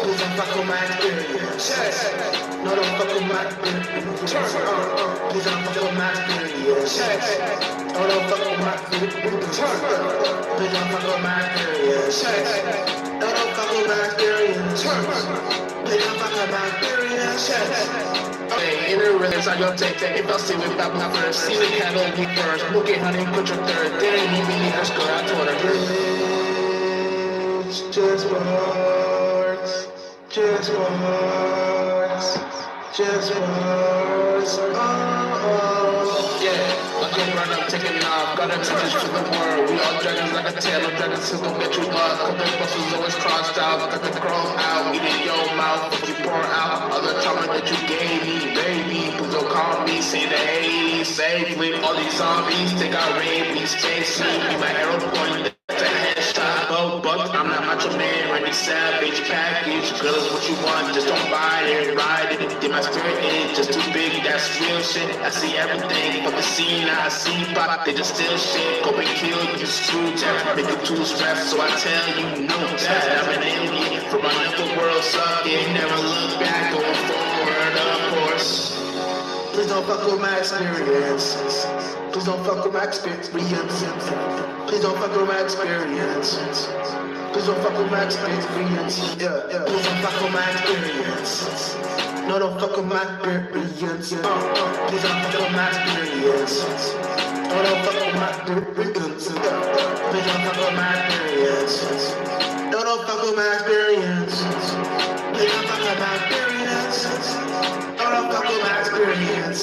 Please don't fuck with my experience. No, don't fuck with my experience. Please don't fuck with my experience. No, don't fuck with my experience. Please don't fuck with my experience. No, don't fuck with my experience. Please don't fuck with my experience. In the rhythms I go take if I see without my first, see the cattle me first. Look at honey, put your third. Didn't even need her skirt. I told her, it's just words. Just words, just words, oh, yeah, like a run up, taking off, got attention to the world, we all dragons like a tail of dragons, who gon' get you up, cause the buses always crossed out, got the chrome out, eating your mouth, but you pour out, all the trauma that you gave me, baby, please don't call me, say the Hades, safely, all these zombies, think I rabies, stay sweet, be my arrow point, that's a headshot, but I'm not macho man, Randy Savage, package, girl is what you want, just don't buy it, ride it, did my spirit in, just too big, that's real shit, I see everything, fuck the scene, I see pop, they just steal shit, go and kill you, screw tap, make it too stressed, so I tell you, no that, I'm an alien, from another world, suck it, never look back, going forward, of course. Please don't fuck with my experience. Please don't fuck with my experience. Please don't fuck with my experience. Please don't fuck with my experience. Yeah. Please don't fuck with my experience. No, don't fuck with my experience. Please don't fuck with my experience. No, don't fuck with my experience. Please don't fuck with my experience. No, don't fuck with my experience. Please don't fuck with my experience. No, don't fuck with my experience.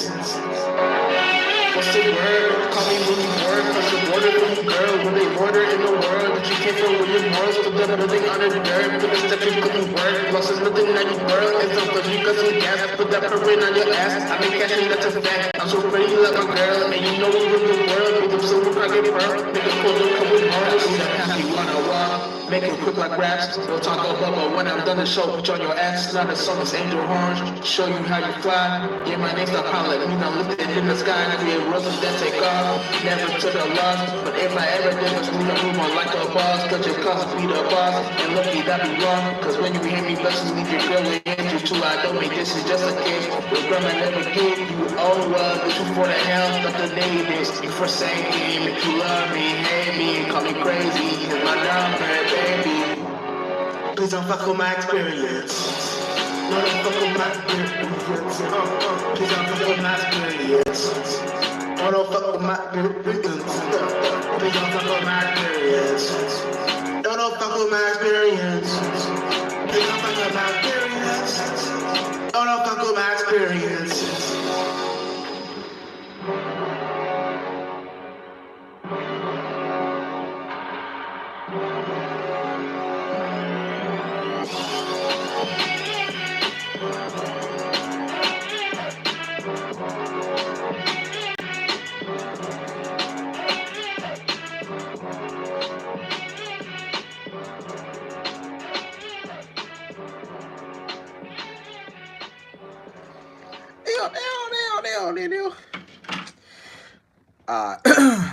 What's the word? Call me when you work, cause the border from you girl. When they order in the world that you came from with your morals, put that building under the dirt, put the step you couldn't work. Lost is nothing that you work, and so cause you got some gas, put that permit on your ass. I been cashing, that's a fact. I'm so ready like my girl, and you know we rule the world. Make them silver, I get pearl, make a cold, come with hearts. See that happy wanna walk, make it quick like raps. Don't talk about but when I'm done the show, put you on your ass. Not a song, it's angel horns, show you how you fly. Yeah, my name's not pilot, me not lifted in the sky, and I create roses that take off. Never took a loss, but if I ever did, it's me to move on like a boss. Cause your cause be the boss, and lucky that be wrong. Cause when you hear me blessings, leave your girl with angel too. I don't make this is just a case. Your grandma never gave you all love, this was for the hell, not the neighbors. You forsake me, make you love me, hate me, call me crazy. Here's my number, baby. Please don't fuck with my experience. No, don't fuck with my experience. Please don't fuck with my experience. No, don't fuck with my experience. Please don't fuck with my experience. No, don't fuck with my experience. Please don't fuck with my experience. No, don't fuck with my experience.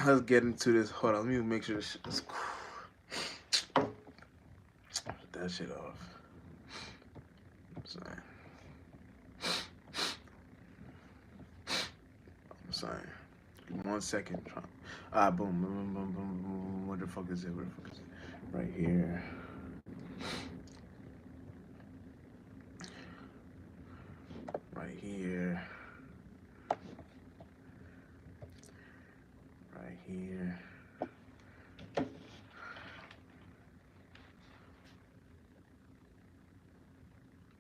Let's get into this. Hold on, let me make sure this shit is cool. Put that shit off. I'm sorry. Give me 1 second. Boom, boom, boom, boom, boom. Where the fuck is it? Right here. Right here. Right here.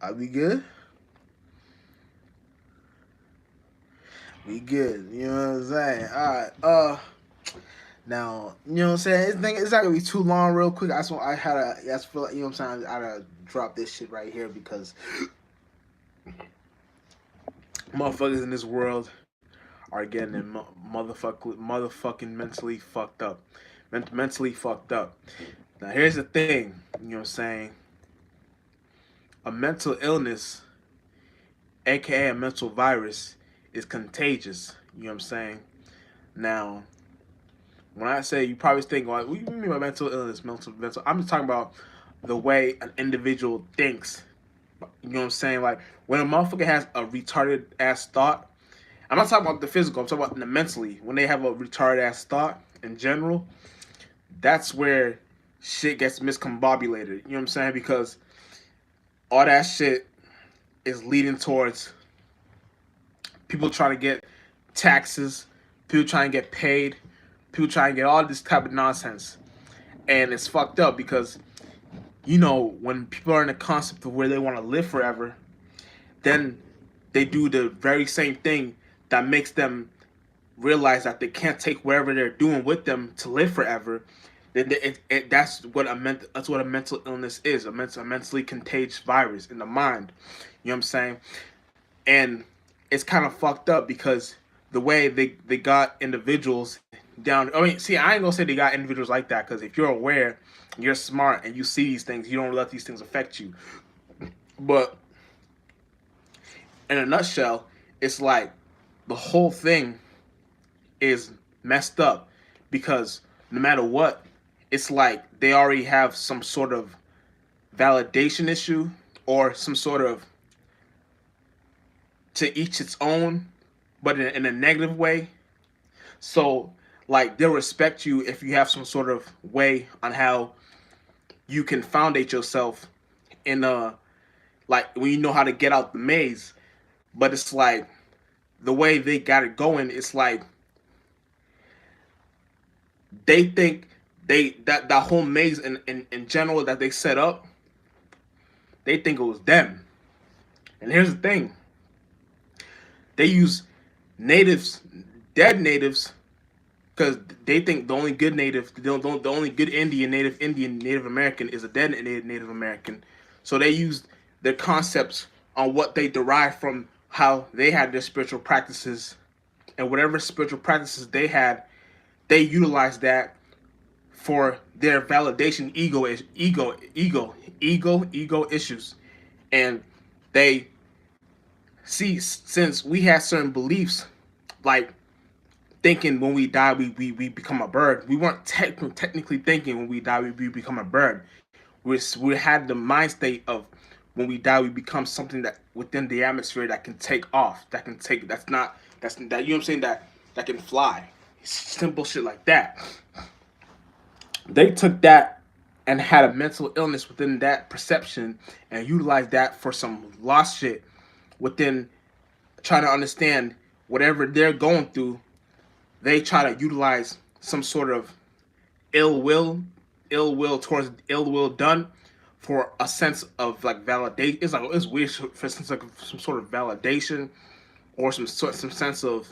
Are we good? We good. You know what I'm saying? Alright. Now, you know what I'm saying? It's not gonna be too long real quick. I feel like, you know what I'm saying? I gotta drop this shit right here because motherfuckers in this world are getting motherfucking mentally fucked up. Mentally fucked up. Now here's the thing, you know what I'm saying? A mental illness, aka a mental virus, is contagious. You know what I'm saying? Now, When I say you probably think, like, what do you mean by mental illness? Mental. I'm just talking about the way an individual thinks. You know what I'm saying? Like when a motherfucker has a retarded ass thought. I'm not talking about the physical. I'm talking about the mentally. When they have a retarded ass thought in general, that's where shit gets miscombobulated. You know what I'm saying? Because all that shit is leading towards people trying to get taxes, people trying to get paid, people trying to get all this type of nonsense. And it's fucked up because, you know, when people are in the concept of where they want to live forever, then they do the very same thing that makes them realize that they can't take whatever they're doing with them to live forever. Then that's what a mental illness is, a mentally contagious virus in the mind. You know what I'm saying? And it's kind of fucked up because the way they got individuals down. I mean, see, I ain't gonna say they got individuals like that because if you're aware, you're smart, and you see these things, you don't let these things affect you. But in a nutshell, it's like the whole thing is messed up because no matter what, it's like they already have some sort of validation issue or some sort of to each its own, but in a negative way. So, like, they'll respect you if you have some sort of way on how you can foundate yourself in a, like, when you know how to get out the maze. But it's like the way they got it going, it's like they think that whole maze in general that they set up, they think it was them. And here's the thing. They use natives, dead natives, because they think the only good native, the only good Native American is a dead Native American. So they used their concepts on what they derived from how they had their spiritual practices, and whatever spiritual practices they had, they utilized that for their validation ego issues. And they see, since we had certain beliefs, like thinking when we die we become a bird. We weren't technically thinking when we die we become a bird. We had the mind state of when we die we become something that within the atmosphere that can take off, that's that, you know what I'm saying, that can fly. Simple shit like that. They took that and had a mental illness within that perception and utilized that for some lost shit within trying to understand whatever they're going through. They try to utilize some sort of ill will, ill will done for a sense of like validation. It's weird for a sense of some sort of validation or some sense of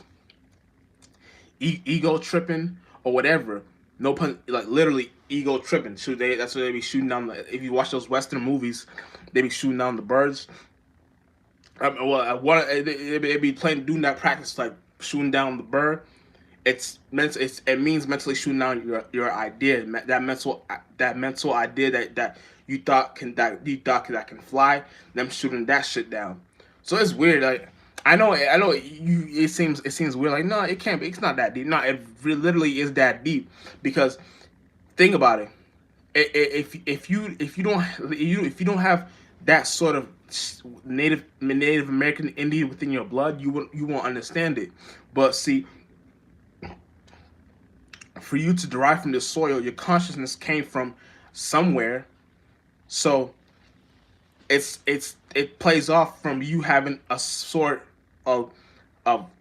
ego tripping or whatever. No pun, like literally ego tripping. That's what they be shooting down. If you watch those Western movies, they be shooting down the birds. They be doing that practice like shooting down the bird. It means mentally shooting down your idea, that mental idea that you thought can fly. Them shooting that shit down. So it's weird. Like I know. It seems weird. Like no, it can't be. It's not that deep. No, it literally is that deep because think about it. If you don't have that sort of Native American Indian within your blood, you won't understand it. But see, for you to derive from the soil, your consciousness came from somewhere. So it plays off from you having a sort of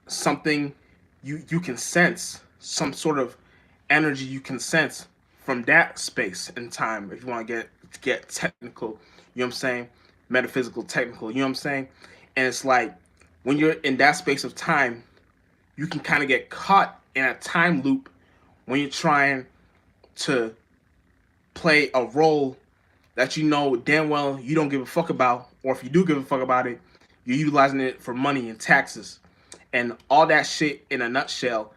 something you can sense, some sort of energy you can sense from that space and time. If you want to get technical, you know what I'm saying, metaphysical, technical, you know what I'm saying, and it's like when you're in that space of time, you can kind of get caught in a time loop when you're trying to play a role that you know damn well you don't give a fuck about, or if you do give a fuck about it, you're utilizing it for money and taxes. And all that shit in a nutshell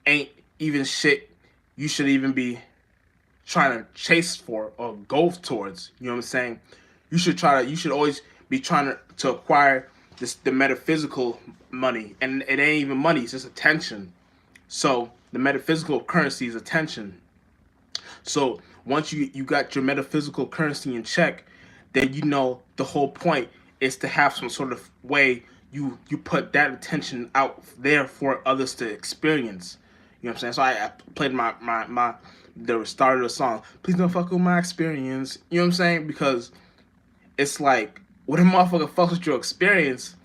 ain't even shit you should even be trying to chase for or go towards. You know what I'm saying? You should always be trying to acquire the metaphysical money. And it ain't even money, it's just attention. So The metaphysical currency is attention. So once you got your metaphysical currency in check, then you know the whole point is to have some sort of way you put that attention out there for others to experience. You know what I'm saying? So I played my the start of the song. Please don't fuck with my experience. You know what I'm saying? Because it's like when a motherfucker fucks with your experience,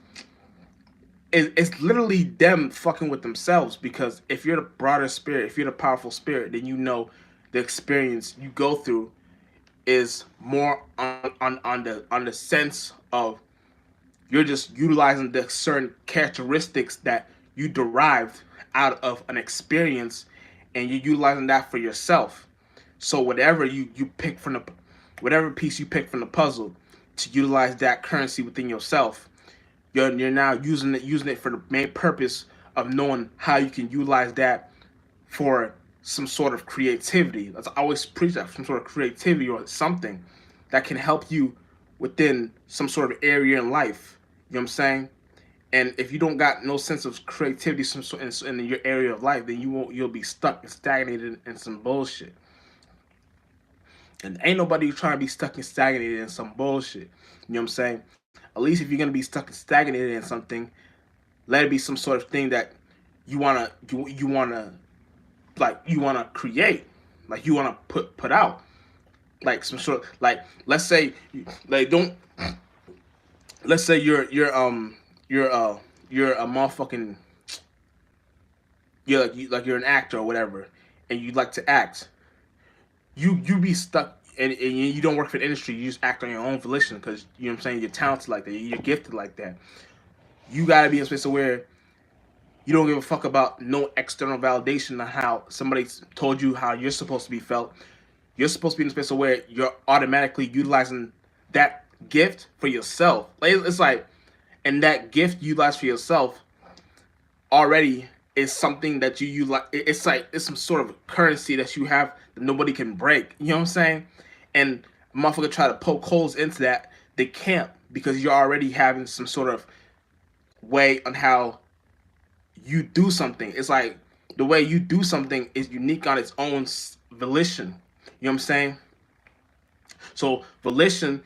it's literally them fucking with themselves. Because if you're the broader spirit, if you're the powerful spirit, then you know the experience you go through is more on the sense of you're just utilizing the certain characteristics that you derived out of an experience, and you're utilizing that for yourself. So whatever you pick from the whatever piece you pick from the puzzle to utilize that currency within yourself, you're now using it for the main purpose of knowing how you can utilize that for some sort of creativity. Let's always preach that, some sort of creativity or something that can help you within some sort of area in life. You know what I'm saying? And if you don't got no sense of creativity in your area of life, then you'll be stuck and stagnated in some bullshit. And ain't nobody trying to be stuck and stagnated in some bullshit. You know what I'm saying? At least if you're gonna be stuck and stagnated in something, let it be some sort of thing that you wanna create, like you wanna put out, like some sort of, like, let's say like don't let's say you're a motherfucking, you're an actor or whatever, and you like to act. You be stuck and you don't work for the industry. You just act on your own volition because you know what I'm saying. You're talented like that. You're gifted like that. You gotta be in a space where you don't give a fuck about no external validation on how somebody told you how you're supposed to be felt. You're supposed to be in a space where you're automatically utilizing that gift for yourself. Like, it's like, and that gift you utilize for yourself already is something that you like. It's like it's some sort of currency that you have that nobody can break. You know what I'm saying? And a motherfucker try to poke holes into that, they can't, because you're already having some sort of way on how you do something. It's like the way you do something is unique on its own volition. You know what I'm saying? So volition,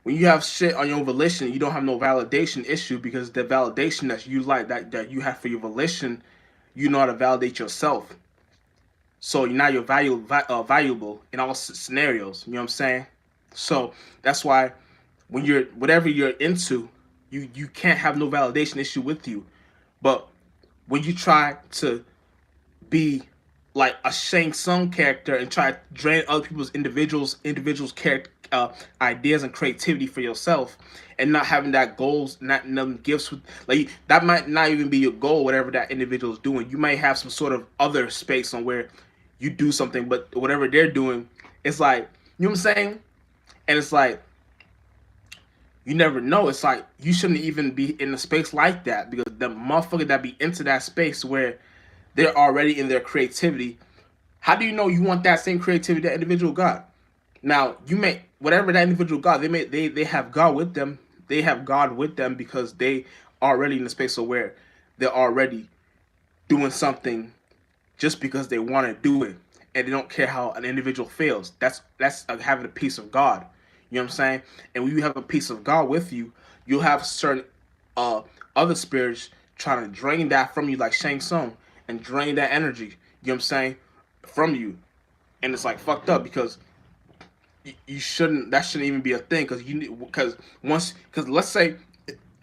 when you have shit on your own volition, you don't have no validation issue, because the validation that you like, that you have for your volition, you know how to validate yourself. So now you're valuable in all scenarios. You know what I'm saying? So that's why when you're whatever you're into, you can't have no validation issue with you. But when you try to be like a Shang Tsung character and try to drain other people's individuals character ideas and creativity for yourself, and not having that goals, not them gifts with, like, that might not even be your goal. Whatever that individual is doing, you might have some sort of other space on where you do something, but whatever they're doing, it's like, you know what I'm saying? And it's like, you never know. It's like you shouldn't even be in a space like that, because the motherfucker that be into that space where they're already in their creativity, how do you know you want that same creativity that individual got? Now you may, whatever that individual got, they have God with them. They have God with them because they already in the space of where they're already doing something just because they want to do it, and they don't care how an individual feels. That's having a piece of God. You know what I'm saying? And when you have a piece of God with you, you'll have certain uh other spirits trying to drain that from you, like Shang Tsung, and drain that energy. You know what I'm saying? From you, and it's like fucked up, because you shouldn't. That shouldn't even be a thing, because let's say,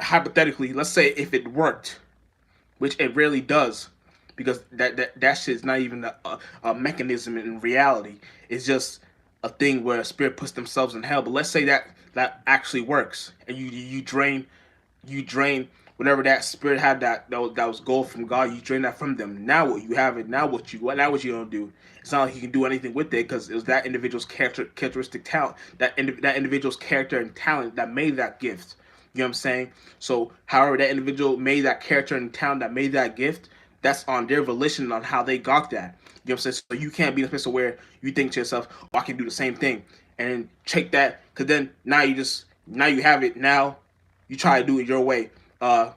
hypothetically, let's say if it worked, which it rarely does, because that shit's not even a mechanism in reality. It's just a thing where a spirit puts themselves in hell. But let's say that actually works, and you drain whatever that spirit had, that was gold from God. You drain that from them. Now what you have it. Now what you gonna do? It's not like you can do anything with it, because it was that individual's characteristic talent, that individual's character and talent that made that gift. You know what I'm saying? So, however that individual made that character and talent that made that gift, that's on their volition on how they got that. You know what I'm saying? So you can't be in a place where you think to yourself, "Oh, I can do the same thing," and take that, because then now you have it. Now you try to do it your way. I'm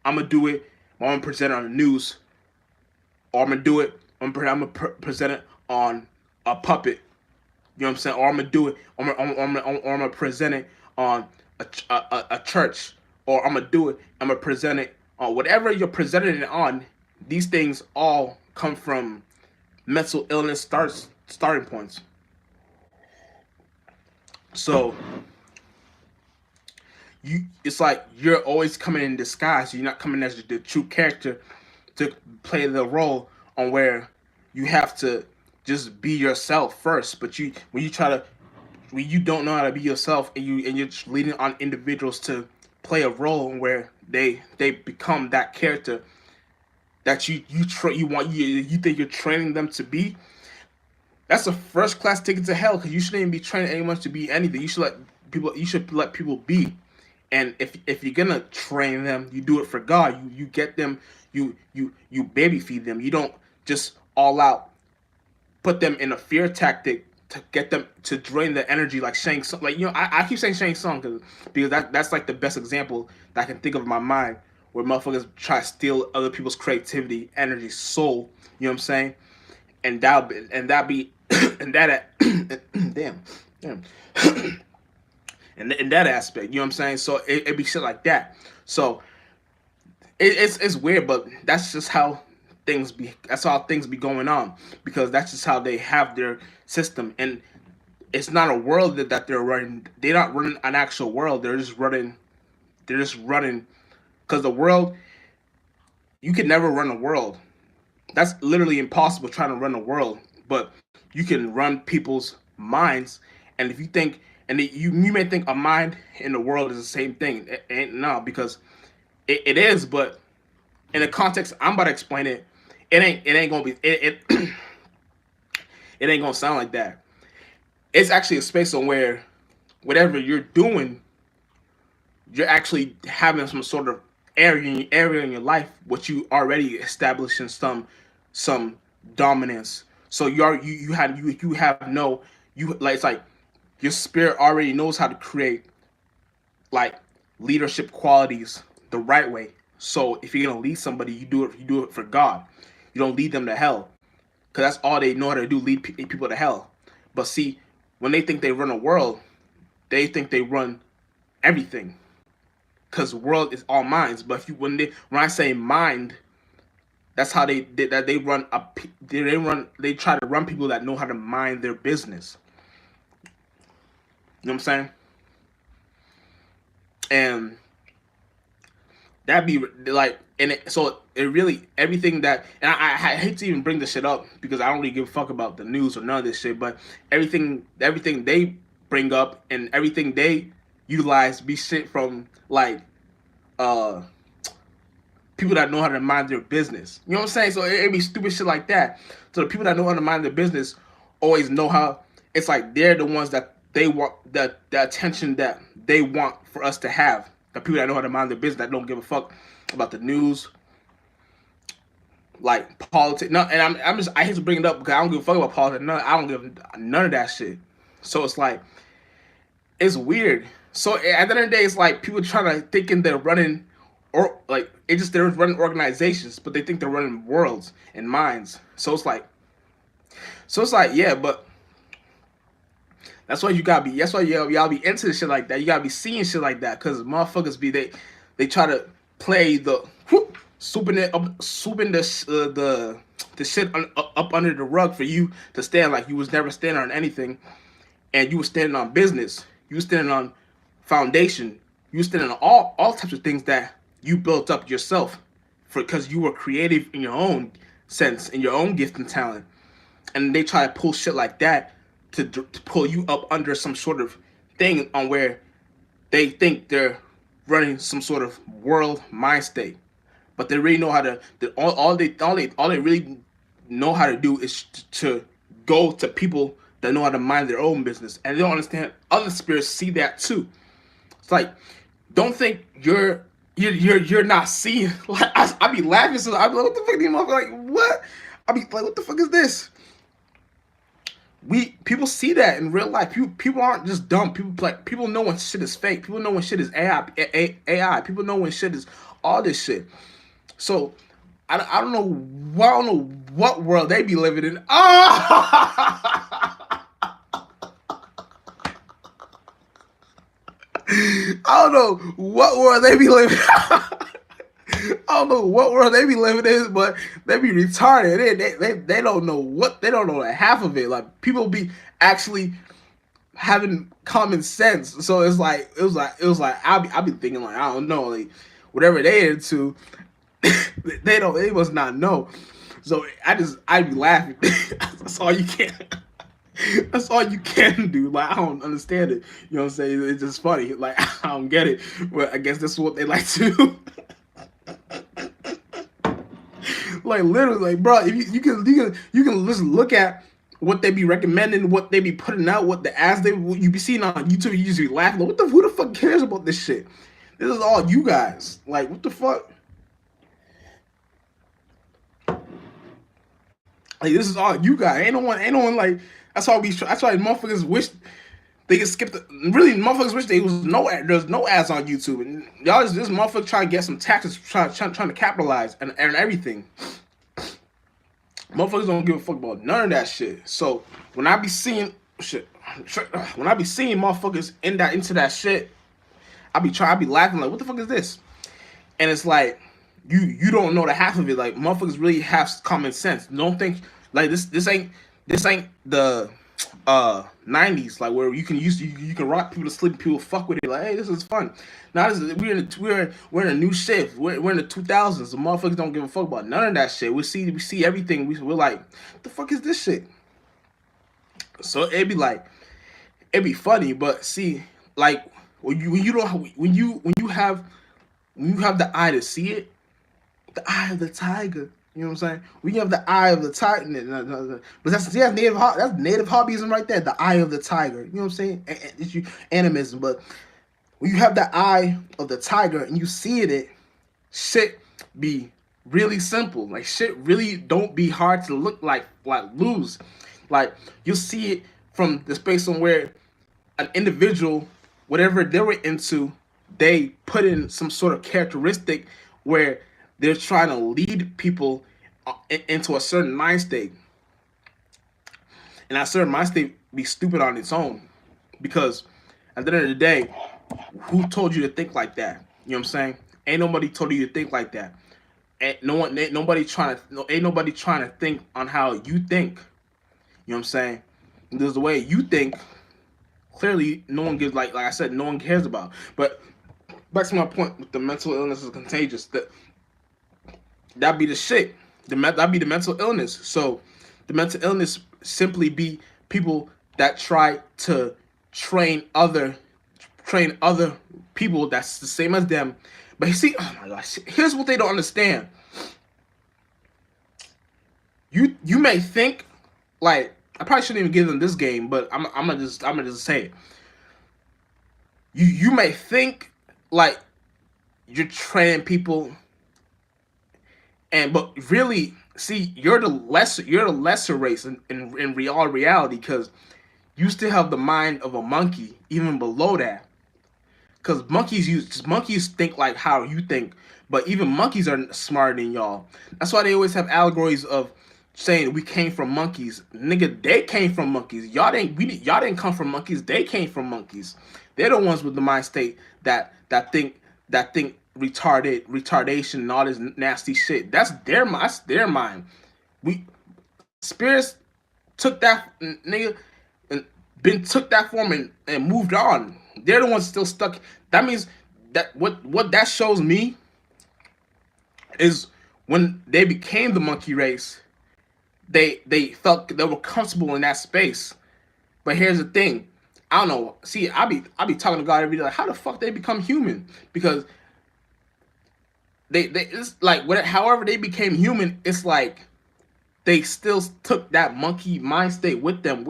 gonna do it. I'm gonna present it on the news, or I'm gonna do it. I'm gonna present it on a puppet. You know what I'm saying? Or I'm gonna do it. I'm gonna present it on a church. Or I'm gonna do it. I'm gonna present it on whatever you're presenting it on. These things all come from mental illness starting points. So it's like you're always coming in disguise. You're not coming as the true character to play the role on where you have to just be yourself first. But when you don't know how to be yourself and you're leading on individuals to play a role where they become that character that you think you're training them to be. That's a first class ticket to hell because you shouldn't even be training anyone to be anything. You should let people be. And if you're gonna train them, you do it for God. You get them, you baby feed them. You don't just all out put them in a fear tactic to get them to drain the energy like Shang Tsung. Like, I keep saying Shang Tsung because that's like the best example that I can think of in my mind where motherfuckers try to steal other people's creativity, energy, soul. You know what I'm saying? And that be and that damn and in that aspect, you know what I'm saying? So it be shit like that. So it's weird, but that's just how things be. That's how things be going on because that's just how they have their system, and it's not a world that they're running. They're not running an actual world. They're just running. They're just running because the world. You can never run a world. That's literally impossible trying to run a world, but you can run people's minds. And if you think, and you may think a mind in the world is the same thing. It ain't no, because it is, but in the context I'm about to explain it, it ain't gonna be it ain't gonna sound like that. It's actually a space on where whatever you're doing, you're actually having some sort of area in your life which you already established in some dominance. So you have no you like it's like your spirit already knows how to create like leadership qualities the right way. So if you're gonna lead somebody, you do it for God. You don't lead them to hell, because that's all they know how to do, lead people to hell. But see, when they think they run a world, they think they run everything, because the world is all minds. But if you when I say mind, that's how they run they try to run people that know how to mind their business. You know what I'm saying? And that'd be like, so it really everything that, and I hate to even bring this shit up because I don't really give a fuck about the news or none of this shit, but everything they bring up and everything they utilize be shit from like people that know how to mind their business. You know what I'm saying? So it be stupid shit like that. So the people that know how to mind their business always know how. It's like they're the ones that they want the attention that they want for us to have. The people that know how to mind their business, that don't give a fuck about the news, like politics. No, and I hate to bring it up because I don't give a fuck about politics. No, I don't give none of that shit. So it's like, it's weird. So at the end of the day, it's like people trying to thinking they're running, or like they're running organizations, but they think they're running worlds and minds. So it's like yeah, but that's why you gotta be. That's why y'all be into shit like that. You gotta be seeing shit like that, cause motherfuckers be they try to play the swooping the shit up under the rug for you to stand like you was never standing on anything, and you was standing on business. You was standing on foundation. You was standing on all types of things that you built up yourself, because you were creative in your own sense, in your own gift and talent, and they try to pull shit like that to pull you up under some sort of thing on where they think they're running some sort of world mind state, but they really know how to. All they really know how to do is to go to people that know how to mind their own business, and they don't understand other spirits see that too. It's like, don't think you're not seeing. Like I be laughing, so I be like, what the fuck, these motherfuckers, like what? I be like, what the fuck is this? People see that in real life. People aren't just dumb. People know when shit is fake. People know when shit is AI. People know when shit is all this shit. So I don't know. I don't know what world they be living in. Oh! I don't know what world they be living. I don't know what world they be living in, but they be retarded. They don't know what they don't know half of it. Like people be actually having common sense. So it was like I be thinking like I don't know like whatever they into, they must not know. So I be laughing. That's all you can. That's all you can do. Like I don't understand it. You know what I'm saying? It's just funny. Like I don't get it. Well, I guess that's what they like to do. Like literally, like bro, if you can just look at what they be recommending, what they be putting out, what the ads what you be seeing on YouTube. You just be laughing. Like, who the fuck cares about this shit? This is all you guys. Like what the fuck? Like this is all you guys. Ain't no one like. That's why motherfuckers wish they could skip the. Really, motherfuckers wish there's no ads on YouTube, and y'all just this motherfucker trying to get some taxes, trying to capitalize and everything. Motherfuckers don't give a fuck about none of that shit. So when I be seeing motherfuckers into that shit, I be laughing like, what the fuck is this? And it's like you don't know the half of it. Like motherfuckers really have common sense. Don't think like this ain't the 90s like where you can rock people to sleep and people fuck with it like hey this is fun. Now we're in a new shift. We're in the 2000s. The motherfuckers don't give a fuck about none of that shit. We see everything. We're like what the fuck is this shit? So it'd be funny, but see like when you have the eye to see it, the eye of the tiger. You know what I'm saying? We have the eye of the tiger, but that's native hobbyism right there. The eye of the tiger. You know what I'm saying? It's animism. But when you have the eye of the tiger and you see it, shit be really simple. Like shit really don't be hard to look like lose. Like you'll see it from the space on where an individual, whatever they were into, they put in some sort of characteristic where they're trying to lead people into a certain mind state. And that certain mind state be stupid on its own. Because at the end of the day, who told you to think like that? You know what I'm saying? Ain't nobody told you to think like that. Ain't nobody trying to think on how you think. You know what I'm saying? There's the way you think. Clearly, no one gives like I said, no one cares about. But back to my point with the mental illness is contagious. That'd be the shit. That'd be the mental illness. So the mental illness simply be people that try to train other people that's the same as them. But you see, oh my gosh, here's what they don't understand. You may think like I probably shouldn't even give them this game, but I'm gonna just say it. You may think like you're training people, but really, see, you're the lesser race in reality, because you still have the mind of a monkey even below that. Because monkeys think like how you think, but even monkeys are smarter than y'all. That's why they always have allegories of saying we came from monkeys. Nigga, they came from monkeys. Y'all didn't come from monkeys. They came from monkeys. They're the ones with the mind state that think retardation and all this nasty shit. That's their mind. We spirits took that nigga and took that form and moved on. They're the ones still stuck. That means that what that shows me is when they became the monkey race, they felt they were comfortable in that space. But here's the thing. I don't know. See, I be talking to God every day. Like, how the fuck they become human? Because they it's like however they became human. It's like they still took that monkey mind state with them.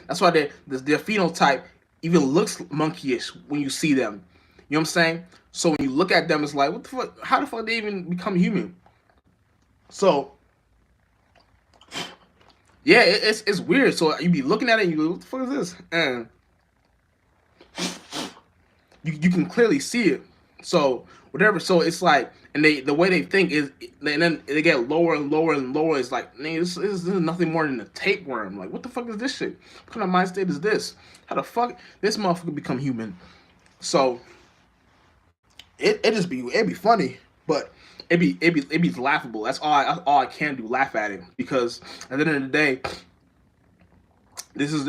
That's why their phenotype even looks monkeyish when you see them. You know what I'm saying? So when you look at them, it's like, what the fuck? How the fuck they even become human? So yeah, it's weird. So you be looking at it and you go, what the fuck is this? And you can clearly see it. So whatever. So it's like, and the way they think is, and then they get lower and lower and lower. It's like, nigga, this is nothing more than a tapeworm. Like, what the fuck is this shit? What kind of mind state is this? How the fuck this motherfucker become human? So it'd be funny, but it'd be laughable. That's all I can do, laugh at it, because at the end of the day, this is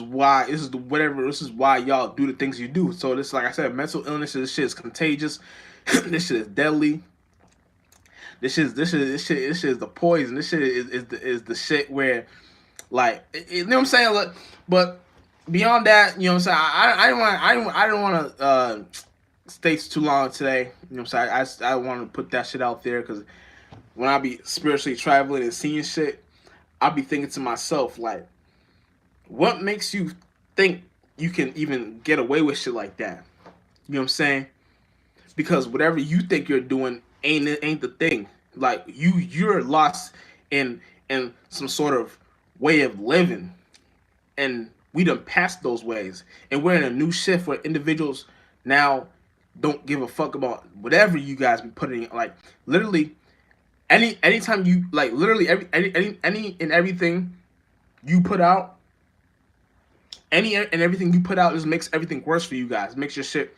why y'all do the things you do. So this, like I said, mental illness, this shit is contagious. This shit is deadly. This shit is the poison. This shit is the shit where, like, you know what I'm saying? Look, but beyond that, you know what I'm saying? I don't want to stay too long today. You know what I'm saying? I want to put that shit out there, because when I be spiritually traveling and seeing shit, I'll be thinking to myself, like, what makes you think you can even get away with shit like that? You know what I'm saying? Because whatever you think you're doing ain't the thing. Like, you're lost in some sort of way of living, and we done passed those ways, and we're in a new shift where individuals now don't give a fuck about whatever you guys be putting. Like, literally, anytime you, like, literally any and everything you put out, any and everything you put out just makes everything worse for you guys. It makes your shit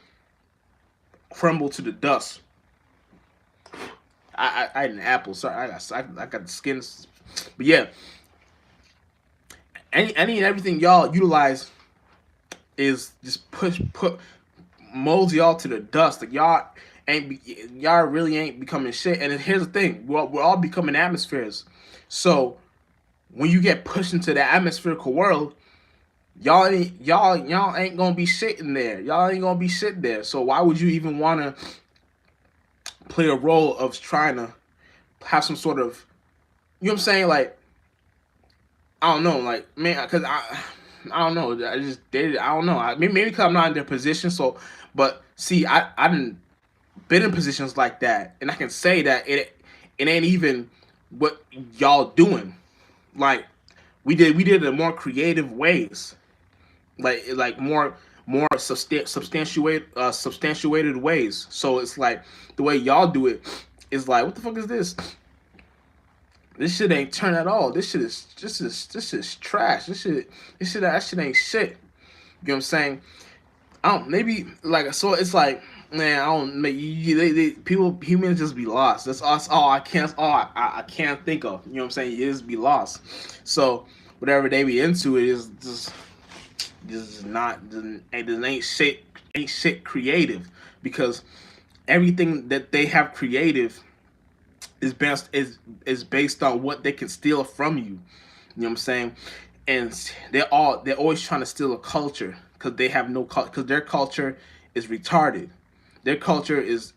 crumble to the dust. I had an apple. Sorry, I got the skin. But yeah, any and everything y'all utilize is just put molds y'all to the dust. Like, y'all really ain't becoming shit. And here's the thing: we're all becoming atmospheres. So when you get pushed into the atmospherical world, y'all ain't gonna be shit in there. Y'all ain't gonna be shit there. So why would you even want to play a role of trying to have some sort of, you know what I'm saying? Like, I don't know, like, man, because I don't know. I just dated. I don't know. Maybe because I'm not in their position. So, but see, I didn't been in positions like that, and I can say that it ain't even what y'all doing. Like, we did it in more creative ways, like more substantiated ways. So it's like the way y'all do it is like, what the fuck is this? This shit ain't turn at all. This shit is trash. That shit ain't shit. You know what I'm saying? I don't, maybe, like, so it's like, man, I don't make humans just be lost. That's all I can't think of. You know what I'm saying? You just be lost. So whatever they be into, it is just not, ain't shit creative, because everything that they have creative is based on what they can steal from you. You know what I'm saying? And they're always trying to steal a culture, because they have no culture, because their culture is retarded. Their culture is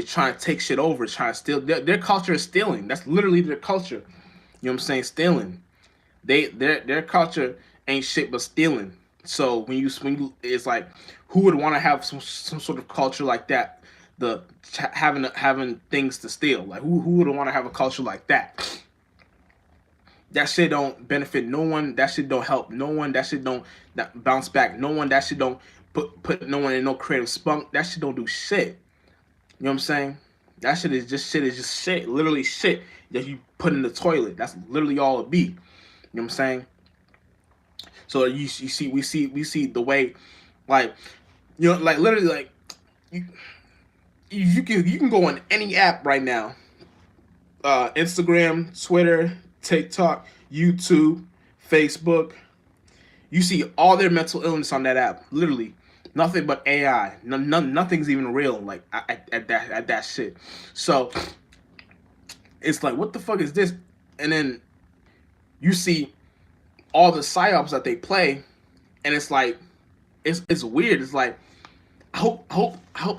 trying to take shit over, trying to steal. Their culture is stealing. That's literally their culture. You know what I'm saying? Stealing. Their culture ain't shit but stealing. So when you it's like, who would want to have some sort of culture like that? Having things to steal. Like, who would want to have a culture like that? That shit don't benefit no one. That shit don't help no one. That shit don't bounce back no one. That shit don't put no one in no creative spunk. That shit don't do shit. You know what I'm saying? That shit is just shit. Literally shit that you put in the toilet. That's literally all it be. You know what I'm saying? So we see the way, like, you know, like, literally, like, you can go on any app right now, Instagram, Twitter, TikTok, YouTube, Facebook. You see all their mental illness on that app. Literally, nothing but AI. Nothing's even real. Like, at that shit. So it's like, what the fuck is this? And then you see all the psyops that they play, and it's like, it's weird. It's like, I hope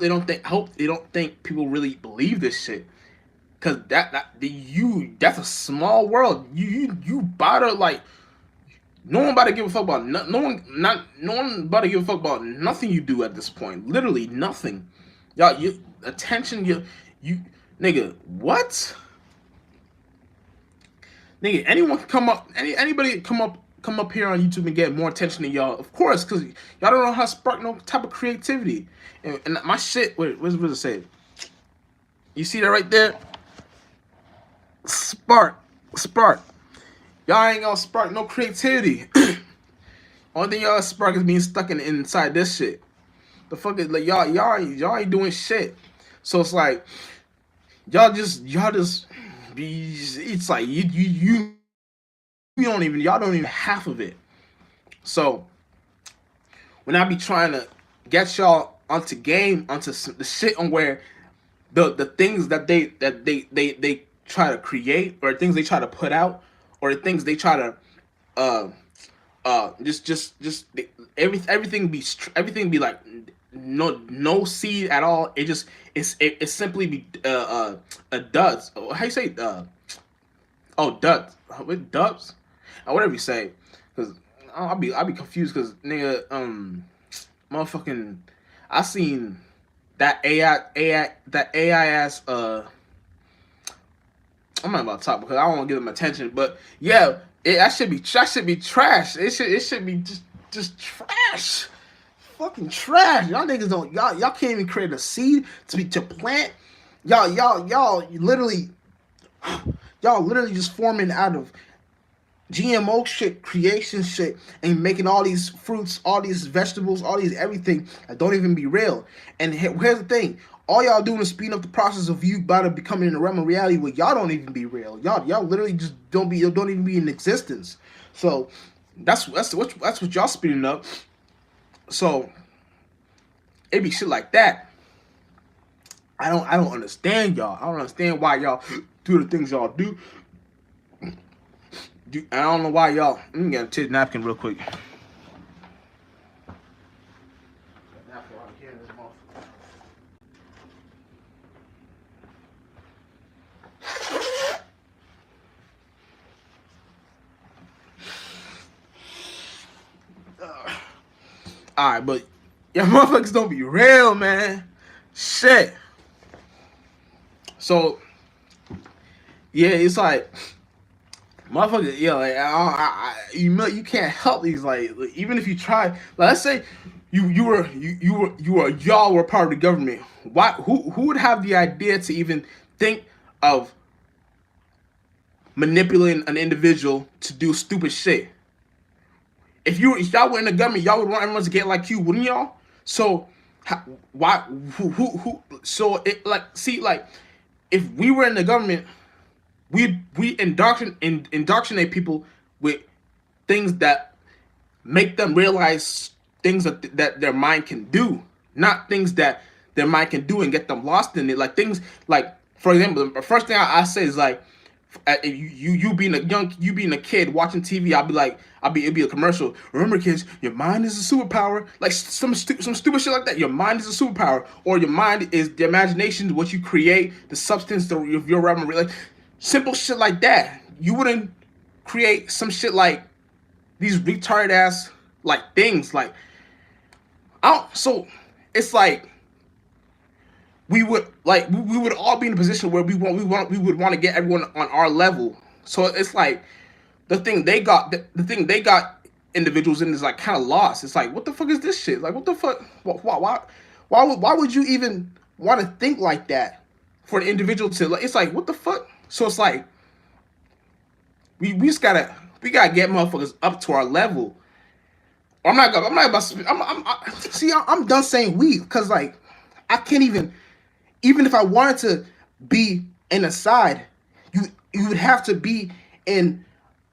they don't think people really believe this shit, cause that's a small world. You about to, like, no one about to give a fuck about no one about to give a fuck about nothing you do at this point. Literally nothing. Y'all, attention, you nigga, what? Nigga, anyone can come up, anybody come up come up here on YouTube and get more attention than y'all. Of course, because y'all don't know how to spark no type of creativity. And my shit, wait, what does it say? You see that right there? Spark. Y'all ain't gonna spark no creativity. Only thing y'all spark is being stuck inside this shit. The fuck is like y'all ain't doing shit. So it's like y'all just be. It's like you don't even y'all don't even half of it. So when I be trying to get y'all onto the shit on where the things that they try to create, or things they try to put out, or the things they try to uh just everything be like no seed at all. It simply be duds. How you say duds with dubs or whatever you say, because I'll be confused because nigga motherfucking I seen that AI ass I'm not about to talk because I don't want to give them attention, but yeah, that should be trash. It should be just trash, fucking trash. Y'all niggas don't y'all can't even create a seed to plant. Y'all literally just forming out of GMO shit, creation shit, and making all these fruits, all these vegetables, all these everything that don't even be real. And here's the thing: all y'all doing is speeding up the process of you about to becoming in a realm of reality where y'all don't even be real. Y'all literally just don't even be in existence. So that's what y'all speeding up. So it be shit like that. I don't understand y'all. I don't understand why y'all do the things y'all do. I don't know why y'all. Let me get a tissue napkin real quick. Alright, but y'all motherfuckers don't be real, man. Shit. So yeah, it's like motherfucker, yeah, like you can't help these like even if you try. Like, let's say y'all were part of the government. Who would have the idea to even think of manipulating an individual to do stupid shit? If y'all were in the government, y'all would want everyone to get like you, wouldn't y'all? So why who so it like see like if we were in the government, we indoctrinate people with things that make them realize things that their mind can do, not things that their mind can do and get them lost in it. Like things like, for example, the first thing I say is like, you being a kid watching TV, it'd be a commercial. Remember, kids, your mind is a superpower. Like some stupid shit like that. Your mind is a superpower, or your mind is the imagination, what you create, the substance of your realm. Like simple shit like that. You wouldn't create some shit like these retarded ass like things. Like so it's like we would all be in a position where we would want to get everyone on our level. So it's like the thing they got individuals in is like kind of lost. It's like, what the fuck is this shit? Like, what the fuck? Why would you even want to think like that for an individual to like? It's like, what the fuck? So it's like we gotta get motherfuckers up to our level. I'm done saying we, because like I can't even if I wanted to be in a side, you would have to be in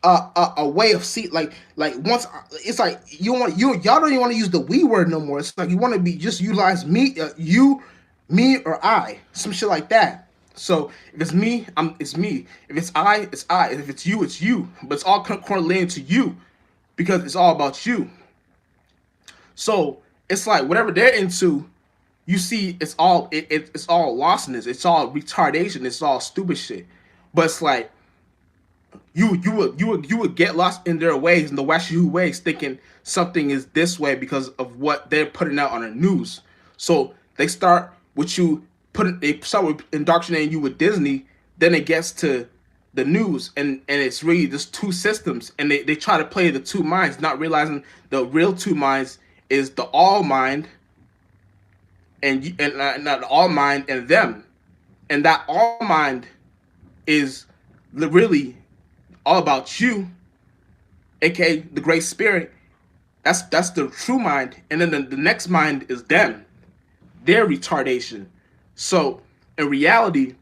a way of once it's like y'all don't even want to use the we word no more. It's like you want to be just utilize me, you, me, or I, some shit like that. So if it's me, it's me. If it's I, it's I. If it's you. But it's all correlated to you because it's all about you. So it's like whatever they're into, you see, it's all it's all lostness. It's all retardation. It's all stupid shit. But it's like you would get lost in their ways, in the washy ways, thinking something is this way because of what they're putting out on the news. So they start with indoctrinating you with Disney. Then it gets to the news, and it's really just two systems, and they try to play the two minds, not realizing the real two minds is the all mind and not all mind and them, and that all mind is really all about you, aka the great spirit. That's the true mind, and then the next mind is them, their retardation. So in reality,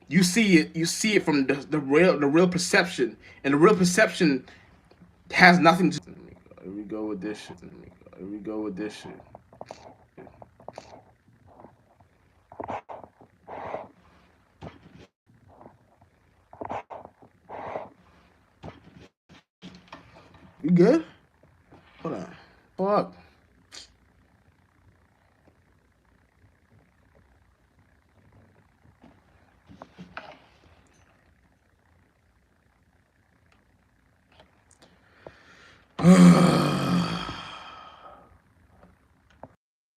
you see it from the real perception, and the real perception has nothing to. Here we go with this shit. Here we go with this shit. You good? Hold on. Fuck.